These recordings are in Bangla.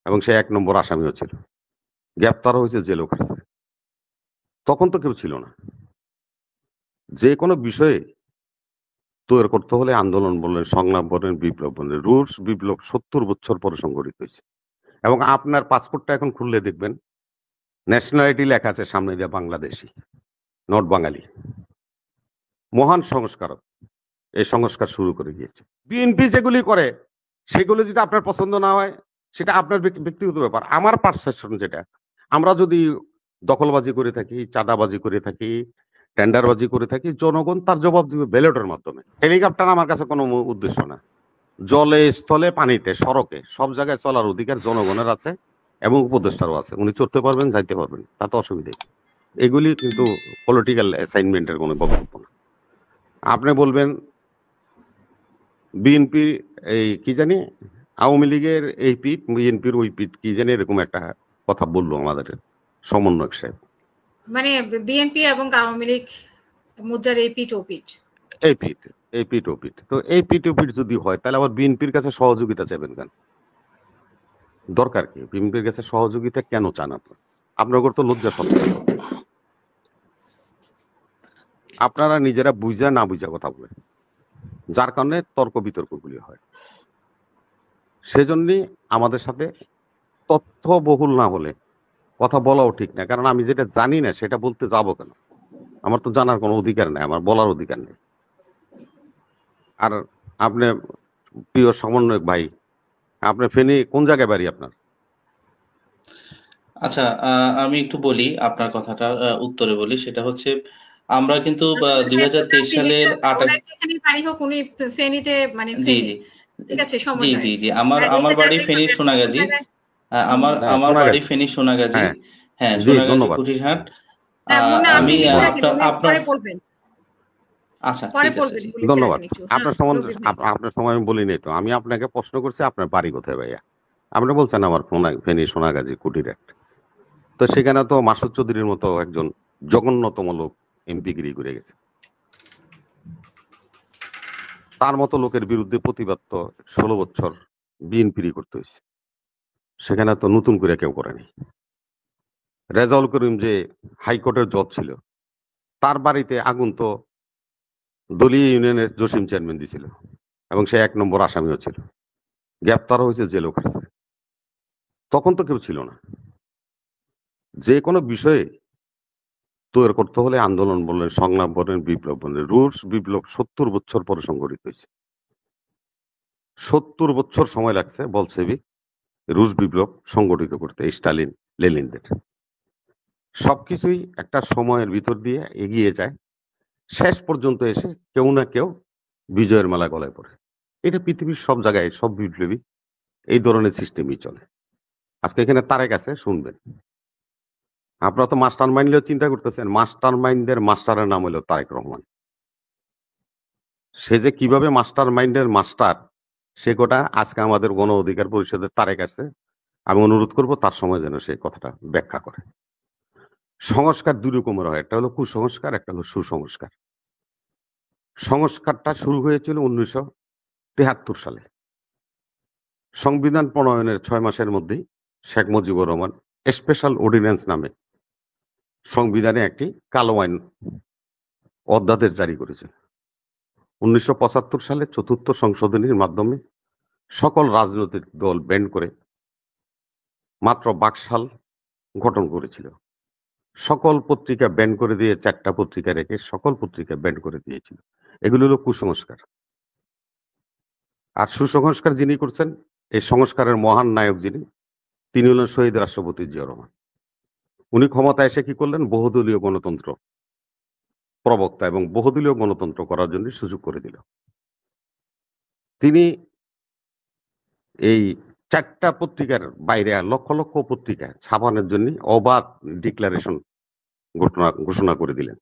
এবং সে 1 নম্বর আসামিও ছিল, গ্রেপ্তারও হয়েছে, জেলও খাটছে। তখন তো কেউ ছিল না। যে কোনো বিষয়ে তৈরি করতে হলে আন্দোলন বলেন, সংগ্রাম বলেন, বিপ্লব বলেন, রুশ বিপ্লব 70 বছর পরে সংঘটিত হয়েছে। এবং আপনার পাসপোর্টটা এখন খুললে দেখবেন ন্যাশনালিটি লেখা আছে সামনে দিয়ে বাংলাদেশি, নট বাঙালি। মহান সংস্কারক এই সংস্কার শুরু করে গিয়েছে। বিএনপি যেগুলি করে সেগুলো যদি আপনার পছন্দ না হয় সেটা আপনার ব্যক্তিগত ব্যাপার। আমার পারসেপশন যেটা, আমরা যদি দখলবাজি করে থাকি, চাঁদাবাজি করে থাকি, টেন্ডারবাজি করে থাকি, জনগণ তার জবাব দিবে ব্যালটের মাধ্যমে। হেলিকপ্টার আমার কাছে কোনো উদ্দেশ্য না। জলে, স্থলে, পানিতে, সড়কে সব জায়গায় চলার অধিকার জনগণের আছে এবং উপদেষ্টারও আছে। উনি চড়তে পারবেন, যাইতে পারবেন, তাতে অসুবিধা নেই। এগুলি কিন্তু পলিটিক্যাল অ্যাসাইনমেন্টের কোনো বক্তব্য না। আপনি বলবেন বিএনপি এই কি জানি আওয়ামী লীগের এই পিঠ, বিএনপির ওই পিঠ, কি জানি এরকম একটা কথা বললো আমাদের সমন্বয়ক সাহেব। মানে বিএনপি এবং আওয়ামী লীগ মুদ্রার এই পিঠ ও পিঠ, এই পিঠ, এই পিঠ ও পিঠ। তো এই পিঠ ও পিঠ যদি হয় তাহলে আবার বিএনপির কাছে সহযোগিতা চাইবেন কেন? দরকার কি? বিএনপির কাছে সহযোগিতা কেন চান আপনার? আপনার তো লজ্জা সরকার। আপনারা নিজেরা বুঝা না বুঝা কথা বলেন, যার কারণে তর্ক বিতর্কগুলি হয়। সেজন্যই আমাদের সাথে তথ্য বহুল না হলে কথা বলাও ঠিক না। কারণ আমি যেটা জানি না সেটা বলতে যাবো কেন? আমার তো জানার কোনো অধিকার নেই, আমার বলার অধিকার নেই। আর আপনি প্রিয় সমন্বয়ক ভাই, আপনি ফেনী কোন জায়গায় বাড়ি আপনার? আচ্ছা, আমি একটু বলি আপনার কথাটা, উত্তরে বলি। সেটা হচ্ছে আমরা কিন্তু 2023 সালের 28 ফেনীতে, মানে জি জি ঠিক আছে, জি জি জি আমার বাড়ি ফেনীর সোনাগাজী। আমার বাড়ি ফেনীর সোনাগাজী। হ্যাঁ, সোনাগাজী কুঠিরহাট। আমি আপনার আচ্ছা, ধন্যবাদ। আপনার সময় আমি বলি নাই তো। আমি আপনাকে প্রশ্ন করছি আপনার বাড়ি কোথায় ভাইয়া? আপনি বলছেন আমার ফেনী সোনাগাজী কুঠিরহাট। তো সেখানে তো মাসুদ চৌধুরীর মতো একজন জঘন্যতম লোক এমপিগিরি করে গেছে। তার মতো লোকের বিরুদ্ধে প্রতিবাদ তো 16 বছর বিএনপিরই করতে হয়েছে। সেখানে তো নতুন করে কেউ করেনি। রেজাউল করিম যে হাইকোর্টের জজ ছিল, তার বাড়িতে আগুন তো দলীয় ইউনিয়নের জসিম চেয়ারম্যান দিছিল এবং সে 1 নম্বর আসামিও ছিল, গ্রেপ্তারও হয়েছে, জেলও খাটছে। তখন তো কেউ ছিল না। যে কোনো বিষয়ে তৈরি করতে হলে আন্দোলন বলেন, সংগ্রাম বলেন, বিপ্লব বলেন, রুশ বিপ্লব 70 বছর পরে সংঘটিত হয়েছে। 70 বছর সময় লাগছে বলসেবিক রুশ বিপ্লব সংগঠিত করতে, স্টালিন লেনিনদের। সবকিছুই একটা সময়ের ভিতর দিয়ে এগিয়ে যায়, শেষ পর্যন্ত এসে কেউ না কেউ বিজয়ের মেলা গলায় পড়ে। এটা পৃথিবীর সব জায়গায়, সব বিপ্লবী এই ধরনের সিস্টেমই চলে। আজকে এখানে তারেক আছে, শুনবেন। আপনারা তো মাস্টার মাইন্ডেও চিন্তা করতেছেন, মাস্টার মাইন্ডের মাস্টারের নাম হলো তারেক রহমান। সে যে কিভাবে মাস্টার মাইন্ডের মাস্টার, সে গোটা আজকে আমাদের গণ অধিকার পরিষদের তারেক আছে। আমি অনুরোধ করব তার সময় যেন সে কথাটা ব্যাখ্যা করে। সংস্কার দুই রকমের হয়, একটা হলো কুসংস্কার, একটা হলো সুসংস্কার। সংস্কারটা শুরু হয়েছিল 1973 সালে। সংবিধান প্রণয়নের 6 মাসের মধ্যেই শেখ মুজিবুর রহমান স্পেশাল অর্ডিন্যান্স নামে সংবিধানে একটি কালো আইন অধ্যাদেশ জারি করেছিল। 1975 সালে 4র্থ সংশোধনীর মাধ্যমে সকল রাজনৈতিক দল ব্যান্ড করে মাত্র বাকশাল গঠন করেছিল। সকল পত্রিকা ব্যান্ড করে দিয়ে 4টা পত্রিকা রেখে সকল পত্রিকা ব্যান্ড করে দিয়েছিল। এগুলো হলো কুসংস্কার। আর সুসংস্কার যিনি করছেন, এই সংস্কারের মহান নায়ক যিনি, তিনি হলেন শহীদ রাষ্ট্রপতি জিয়াউর রহমান। উনি ক্ষমতায় এসে কি করলেন? বহুদলীয় গণতন্ত্র প্রবক্তা এবং বহুদলীয় গণতন্ত্র করার জন্য সুযোগ করে দিল। তিনি এই 4টা পত্রিকার বাইরে লক্ষ লক্ষ পত্রিকা ছাপানোর জন্য অবাধ ডিক্লারেশন ঘোষণা করে দিলেন।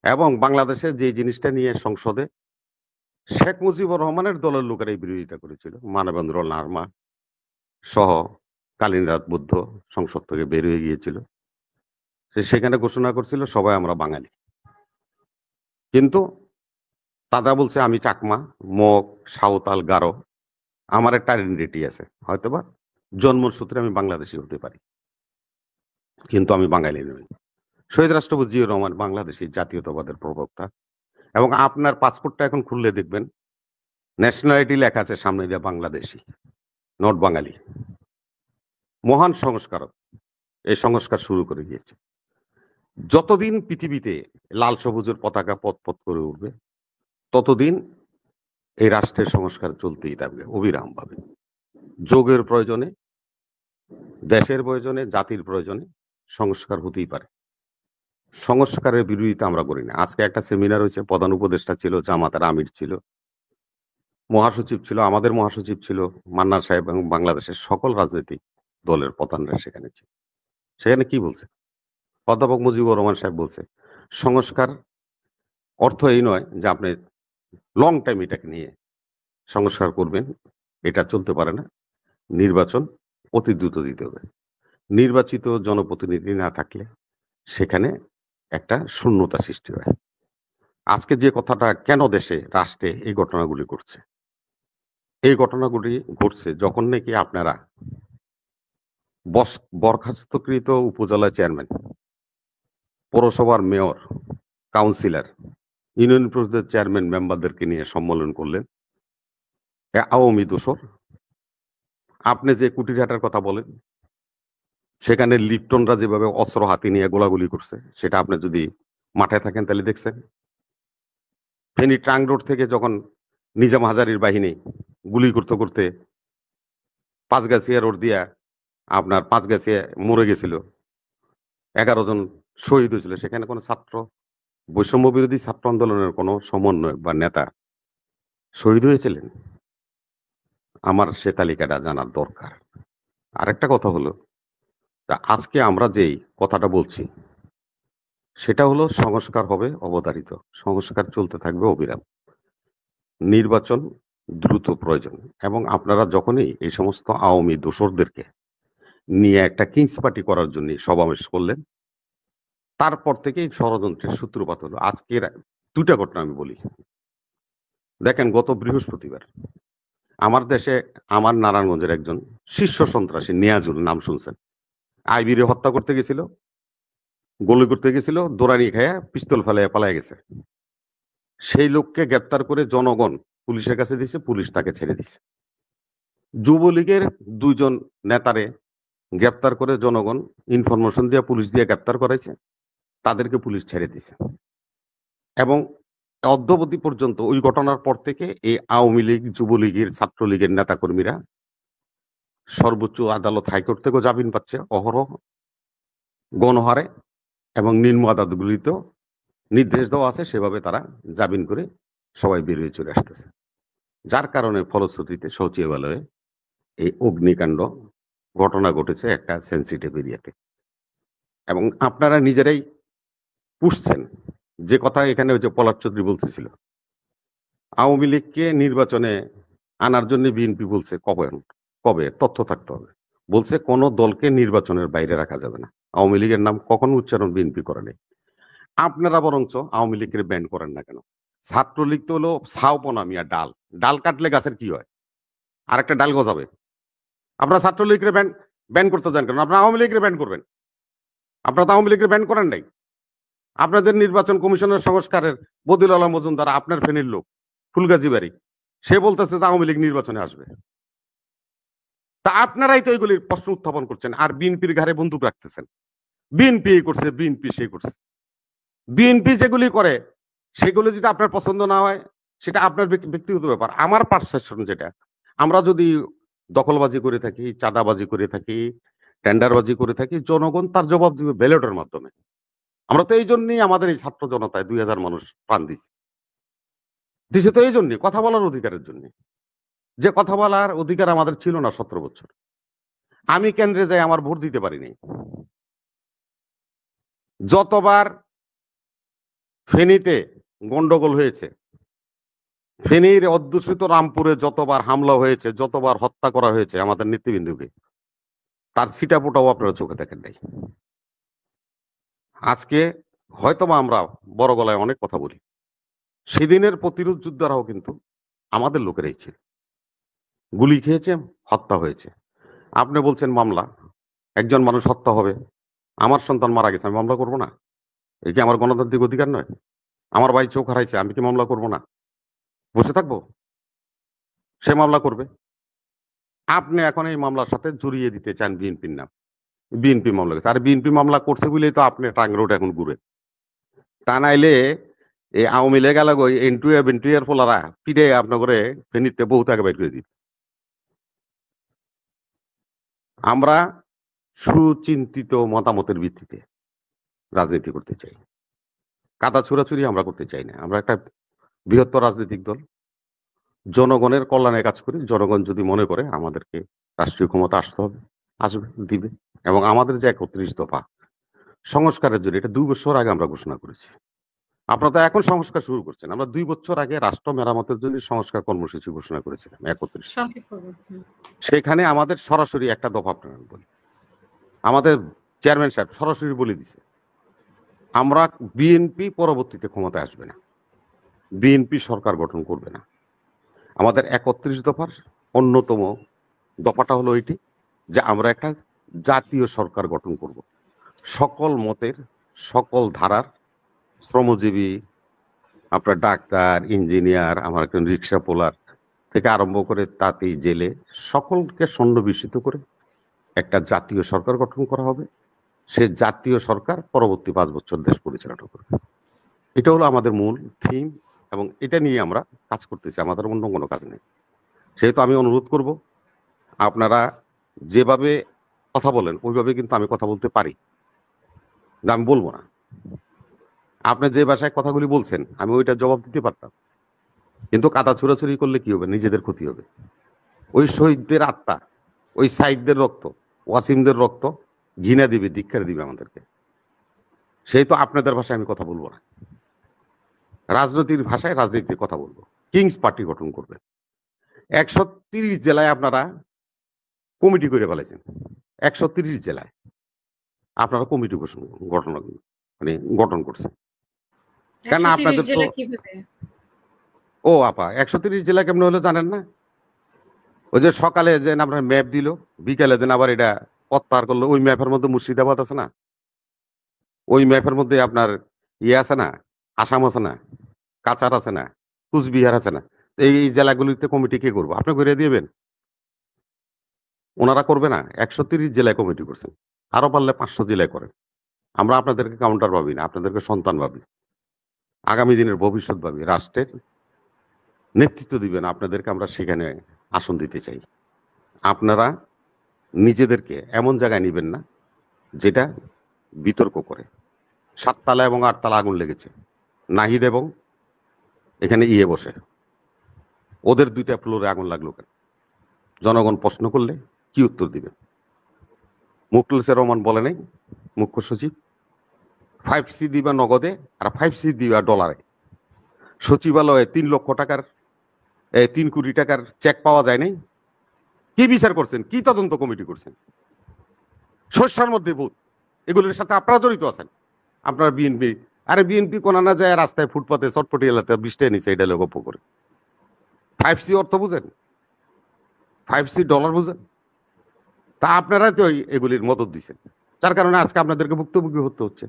এবং বাংলাদেশে যে জিনিসটা নিয়ে সংসদে শেখ মুজিবুর রহমানের দলের লোকেরাই বিরোধিতা করেছিল, মানবেন্দ্র লারমা সহ কালীনাথ বুদ্ধ সংসদ থেকে বের হয়ে গিয়েছিল, সেখানে ঘোষণা করছিল সবাই আমরা বাঙালি। কিন্তু তারা বলছে আমি চাকমা, মগ, সাঁওতাল, গারো, আমার একটা আইডেন্টিটি আছে, হয়তোবা জন্মসূত্রে আমি বাংলাদেশি হতে পারি, কিন্তু আমি বাঙালি নই। শহীদ রাষ্ট্রপতি জিয়াউর রহমান বাংলাদেশী জাতীয়তাবাদের প্রবক্তা, এবং আপনার পাসপোর্টটা এখন খুললে দেখবেন ন্যাশনালিটি লেখা আছে সামনে দিয়ে বাংলাদেশি, নট বাঙালি। মহান সংস্কারক এই সংস্কার শুরু করে দিয়েছে। যতদিন পৃথিবীতে লাল সবুজের পতাকা পথ পথ করে উঠবে, ততদিন এই রাষ্ট্রের সংস্কার চলতেই থাকবে অবিরামভাবে। যোগের প্রয়োজনে, দেশের প্রয়োজনে, জাতির প্রয়োজনে সংস্কার হতেই পারে। সংস্কারের বিরোধিতা আমরা করি না। আজকে একটা সেমিনার হয়েছে, প্রধান উপদেষ্টা ছিল, জামাতের আমির ছিল, মহাসচিব ছিল, আমাদের মহাসচিব ছিল, মান্নার সাহেব, এবং বাংলাদেশের সকল রাজনৈতিক দলের প্রধানরা সেখানে ছিল। সেখানে কি বলছে অধ্যাপক মুজিবুর রহমান সাহেব? বলছে সংস্কার অর্থ এই নয় যে আপনি লং টাইম এটাকে নিয়ে সংস্কার করবেন, এটা চলতে পারে না। নির্বাচন অতি দ্রুত দিতে হবে। নির্বাচিত জনপ্রতিনিধি না থাকলে সেখানে একটা শূন্যতা সৃষ্টি হয়। আজকে যে কথাটা কেন দেশে রাষ্ট্রে এই ঘটনাগুলি ঘটছে, এই ঘটনাগুলি ঘটছে যখন নাকি আপনারা বরখাস্তকৃত উপজেলা চেয়ারম্যান, পৌরসভার মেয়র, কাউন্সিলর, ইউনিয়ন পরিষদের চেয়ারম্যান মেম্বারদেরকে নিয়ে সম্মেলন করলেন। আওয়ামী দোসর। আপনি যে কুটিরহাটার কথা বলেন, সেখানে লিপ্টনরা যেভাবে অস্ত্র হাতি নিয়ে গোলাগুলি করছে, সেটা আপনি যদি মাঠে থাকেন তাহলে দেখছেন। ফেনী ট্রাং রোড থেকে যখন নিজাম হাজারির বাহিনী গুলি করতে করতে পাঁচগাছিয়া রোড দিয়া আপনার পাঁচগাছিয়া মরে গেছিল, 11 জন শহীদ হয়েছিল, সেখানে কোনো ছাত্র, বৈষম্য বিরোধী ছাত্র আন্দোলনের কোনো সমন্বয় বা নেতা শহীদ হয়েছিলেন? আমার সে তালিকাটা জানার দরকার। আরেকটা কথা হলো, আজকে আমরা যেই কথাটা বলছি সেটা হলো সংস্কার হবে অবধারিত, সংস্কার চলতে থাকবে অবিরাম। নির্বাচন দ্রুত প্রয়োজন, এবং আপনারা যখনই এই সমস্ত আওয়ামী দোসরদেরকে নিয়ে একটা কিংস পার্টি করার জন্য সমাবেশ করলেন, তারপর থেকেই ষড়যন্ত্রের সূত্রপাত হলো। আজকের 2টা ঘটনা আমি বলি। দেখেন, গত বৃহস্পতিবার আমার দেশে, আমার নারায়ণগঞ্জের একজন শীর্ষ সন্ত্রাসী নিয়াজুল, নাম শুনছেন, আইবিরে হত্যা করতে গেছিল, গুলি করতে গেছিল, দৌড়ানি খায়া পিস্তল ফেলাইয়া পালায় গেছে। সেই লোককে গ্রেপ্তার করে জনগণ পুলিশের কাছে দিছে, পুলিশ তাকে ছেড়ে দিছে। যুবলীগের 2 জন নেতারে গ্রেপ্তার করে জনগণ ইনফরমেশন দিয়ে পুলিশ দিয়ে গ্রেপ্তার করাইছে, তাদেরকে পুলিশ ছেড়ে দিছে। এবং অদ্যাবধি পর্যন্ত ওই ঘটনার পর থেকে এই আওয়ামী লীগ, যুবলীগের, ছাত্রলীগের নেতাকর্মীরা সর্বোচ্চ আদালত, হাইকোর্ট থেকেও জামিন পাচ্ছে অহরহ, গণহারে, এবং নিম্ন আদালতগুলিতেও নির্দেশ দেওয়া আছে, সেভাবে তারা জামিন করে সবাই বেরিয়ে চলে আসতেছে। যার কারণে ফলশ্রুতিতে সচিবালয়ে এই অগ্নিকাণ্ড ঘটনা ঘটেছে একটা সেন্সিটিভ এরিয়াতে। এবং আপনারা নিজেরাই পুষছেন যে কথা এখানে ওই যে পলাশ চৌধুরী বলতেছিল, আওয়ামী লীগকে নির্বাচনে আনার জন্য বিএনপি বলছে কবে তথ্য থাকতে হবে, বলছে কোন দলকে নির্বাচনের বাইরে রাখা যাবে না। আওয়ামী লীগের নাম কখনো উচ্চারণ বিএনপি করে নেই। আপনারা বরঞ্চ আওয়ামী লীগের ব্যান করেন না কেন? ছাত্রলীগ তো হলো ছাউপনা মিয়া, ডাল, ডাল কাটলে গাছের কি হয়? আর একটা ডাল গজাবে। আপনারা ছাত্রলীগের ব্যান করতে যান কেন? আপনারা আওয়ামী লীগের ব্যান করবেন। আপনারা তো আওয়ামী লীগের ব্যান করেন নাই। আপনাদের নির্বাচন কমিশনের সংস্কারের বদিউল আলম মজুমদার, আপনার ফেনীর লোক, ফুলগাজী বাড়ি, সে বলতেছে যে আওয়ামী লীগ নির্বাচনে আসবে। তা আপনারাই তো এইগুলির প্রশ্ন উত্থাপন করছেন, আর বিএনপির ঘাড়ে বন্দুক রাখতেছেন। বিএনপি এই করছে, বিএনপি সেই করছে। বিএনপি যেগুলি করে সেগুলো যদি আপনার পছন্দ না হয়, সেটা আপনার ব্যক্তিগত ব্যাপার। আমার পারসেপশন যেটা, আমরা যদি দখলবাজি করে থাকি, চাঁদাবাজি করে থাকি, টেন্ডারবাজি করে থাকি, জনগণ তার জবাব দিবে ব্যালটের মাধ্যমে। আমরা তো এই জন্যই আমাদের এই ছাত্র জনতায় 2000 মানুষ প্রাণ দিছে তো এই জন্যই, কথা বলার অধিকারের জন্য। যে কথা বলার অধিকার আমাদের ছিল না 17 বছর। আমি কেন্দ্রে যাই, আমার ভোট দিতে পারিনি। যতবার ফেনীতে গন্ডগোল হয়েছে, ফেনীর অধ্যুষিত রামপুরে যতবার হামলা হয়েছে, যতবার হত্যা করা হয়েছে আমাদের নেতৃবৃন্দকে, তার ছিটাফোঁটাও আপনারা চোখে দেখেন নাই। আজকে হয়তোবা আমরা বড় গলায় অনেক কথা বলি, সেদিনের প্রতিরোধ যোদ্ধারাও কিন্তু আমাদের লোকেরাই ছিল। গুলি খেয়েছে, হত্যা হয়েছে। আপনি বলছেন মামলা, একজন মানুষ হত্যা হবে, আমার সন্তান মারা গেছে, আমি মামলা করব না? এই কি আমার গণতান্ত্রিক অধিকার নয়? আমার ভাই চোখ হারাইছে, আমি কি মামলা করব না? বসে থাকবো? সে মামলা করবে। আপনি এখন এই মামলার সাথে জড়িয়ে দিতে চান বিএনপির নাম। বিএনপি মামলা করছে, আর বিএনপি মামলা করছে বলেই তো আপনি টাং রোড এখন ঘুরে। তা নাইলে এই আওয়ামী লীগ গেল এন্টুয়া বেন্টুয়ার পোলারা পিঠে আপনার করে ফেনিতে বহুত আগে বাইর করে দিত। আমরা সুচিন্তিত মতামতের ভিত্তিতে রাজনীতি করতে চাই, কাদা ছুড়াছুড়ি আমরা করতে চাই না। আমরা একটা বৃহত্তর রাজনৈতিক দল, জনগণের কল্যাণে কাজ করি। জনগণ যদি মনে করে আমাদেরকে রাষ্ট্রীয় ক্ষমতা আসতে হবে, আসবে, দিবে। এবং আমাদের যে 31 দফা সংস্কারের জন্য, এটা 2 বছর আগে আমরা ঘোষণা করেছি। আপনারা তো এখন সংস্কার শুরু করছেন। আমরা 2 বছর আগে রাষ্ট্র মেরামতের জন্য সংস্কার কর্মসূচি ঘোষণা করেছিলাম 31। সেখানে আমাদের সরাসরি একটা দফা আপনারা বলি, আমাদের চেয়ারম্যান সাহেব সরাসরি বলে দিছে আমরা বিএনপি পরবর্তীতে ক্ষমতায় আসবে না, বিএনপি সরকার গঠন করবে না। আমাদের 31 দফার অন্যতম দফাটা হলো এটি যে আমরা একটা জাতীয় সরকার গঠন করব, সকল মতের, সকল ধারার, শ্রমজীবী, আপনার ডাক্তার, ইঞ্জিনিয়ার, আমার একজন রিক্সা পোলার থেকে আরম্ভ করে তাঁতি, জেলে, সকলকে সন্নিবেশিত করে একটা জাতীয় সরকার গঠন করা হবে। সে জাতীয় সরকার পরবর্তী 5 বছর দেশ পরিচালনা করবে। এটা হলো আমাদের মূল থিম এবং এটা নিয়ে আমরা কাজ করতেছি, আমাদের অন্য কোনো কাজ নেই। সেহেতু আমি অনুরোধ করব, আপনারা যেভাবে কথা বলেন ওইভাবে কিন্তু আমি কথা বলতে পারি, আমি বলবো না। আপনি যে ভাষায় কথাগুলি বলছেন আমি ওইটা জবাব দিতে পারতাম, কিন্তু কাদা ছুড়াছুড়ি করলে কি হবে? নিজেদের ক্ষতি হবে। ওই শহীদদের আত্মা, ওই সাইদদের রক্ত, ওয়াসিমদের রক্ত ঘৃণা দিবে, ধিক্কার দিবে আমাদেরকে। সেই তো আপনাদের ভাষায় আমি কথা বলবো না, রাজনীতির ভাষায় রাজনীতির কথা বলবো। কিংস পার্টি গঠন করবে। 130 জেলায় আপনারা কমিটি করে ফেলেছেন, 130 জেলায় আপনারা কমিটি গঠন করছেন। কেন আপনাদের তো ও আপা 130 জেলা কেমন হলো জানেন না? ওই যে সকালে যে আপনার ম্যাপ দিল, বিকালে দেন আবার এটা পথ পার করলো। ওই ম্যাপের মধ্যে মুর্শিদাবাদ আছে না, ওই ম্যাপের মধ্যে আপনার ইয়ে আছে না, আসাম আছে না, কাছাড় আছে না, কুচবিহার আছে না। এই জেলাগুলিতে কমিটি কে করবো? আপনি করে দিবেন? ওনারা করবে না। 130 জেলায় কমিটি করছেন, আরো পারলে 500 জেলায় করেন। আমরা আপনাদেরকে কাউন্টার ভাবি না, আপনাদেরকে সন্তান ভাবি, আগামী দিনের ভবিষ্যৎ ভাবি। রাষ্ট্রের নেতৃত্ব দিবেন, আপনাদেরকে আমরা সেখানে আসন দিতে চাই। আপনারা নিজেদেরকে এমন জায়গায় নিবেন না যেটা বিতর্ক করে। 7 তালা এবং 8 তালা আগুন লেগেছে, নাহিদ এবং এখানে ইয়ে বসে, ওদের 2টা ফ্লোরে আগুন লাগলো কেন? জনগণ প্রশ্ন করলে কি উত্তর দিবেন? মুখলেসুর রহমান বলে নাই মুখ্য সচিব 5C দিবা নগদে আর 5C দিবা ডলারে। সচিবালয়ে 3 লক্ষ টাকার 3 কোটি টাকার চেক পাওয়া যায় নাই। কি বিচার করছেন? কি তদন্ত কমিটি করছেন? শস্যার মধ্যে ভূত, এগুলোর সাথে আপনারা জড়িত আছেন। আপনারা বিএনপি, আরে বিএনপি কোনা না যায় রাস্তায় ফুটপাতে চটপটি এলাতে 20 টাকা নিচে, এটা গপ্প করে। 5C অর্থ বুঝেন? 5C ডলার বুঝেন? তা আপনারা তো এগুলির মদত দিচ্ছেন, যার কারণে আজকে আপনাদেরকে ভুক্তভোগী হতে হচ্ছে।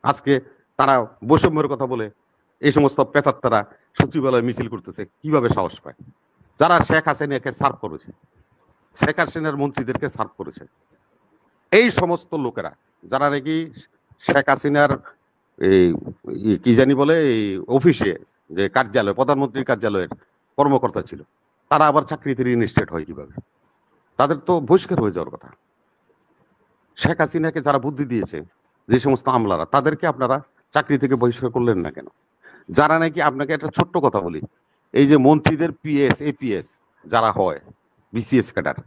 আজকে তারা বৈষম্যের কথা বলে এই সমস্ত পেতাত্তারা সচিবালয় মিছিল করতেছে, কিভাবে সাহস পায়? যারা শেখ হাসিনাকে সার্ভ করেছে, শেখ হাসিনার মন্ত্রীদেরকে সার্ভ করেছে, এই সমস্ত লোকেরা যারা নাকি শেখ হাসিনার এই কি জানি বলে এই অফিসে যে কার্যালয়, প্রধানমন্ত্রীর কার্যালয়ের কর্মকর্তা ছিল, তারা আবার চাকরিতে রিইনস্টেট হয় কিভাবে? তাদের তো বহিষ্কার হয়ে যাওয়ার কথা। শেখ হাসিনাকে যারা বুদ্ধি দিয়েছে, যে সমস্ত আমলারা, তাদেরকে আপনারা চাকরি থেকে বহিষ্কার করলেন না কেন? যারা নাকি, আপনাকে একটা ছোট্ট কথা বলি, এই যে মন্ত্রীদের পিএস এপিএস যারা হয়, বিসিএস ক্যাডার,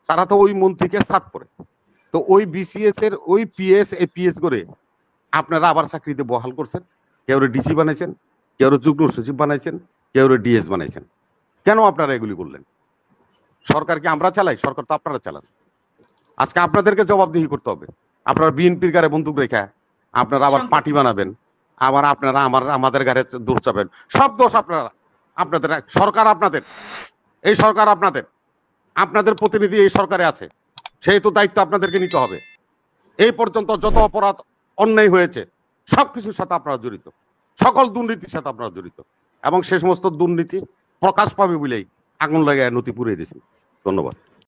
তারা তো ওই মন্ত্রীকে সার্ভ করে। তো ওই বিসিএস এর ওই পিএস এপিএস করে আপনারা আবার চাকরিতে বহাল করছেন। কেউ ডিসি বানাইছেন, কেউ যুগ্ম সচিব বানাইছেন, কেউ ডিএস বানাইছেন। কেন আপনারা এগুলি করলেন? সরকারকে আমরা চালাই? সরকার তো আপনারা চালান। আজকে আপনাদেরকে জবাবদিহি করতে হবে। আপনারা বিএনপির গায়ে বন্দুক রেখা আপনারা আবার পার্টি বানাবেন, আবার আপনারা আমাদের গায়ে দোষ চাবেন। সব দোষ আপনাদের সরকার আপনাদের, এই সরকার আপনাদের, আপনাদের প্রতিনিধি এই সরকারে আছে। সেই তো দায়িত্ব আপনাদেরকে নিতে হবে। এই পর্যন্ত যত অপরাধ অন্যায় হয়েছে সবকিছুর সাথে আপনারা জড়িত, সকল দুর্নীতির সাথে আপনারা জড়িত, এবং সে সমস্ত দুর্নীতি প্রকাশ পাবে বলেই আগুন লাগায় নথি পুড়িয়ে দিয়েছেন। ধন্যবাদ।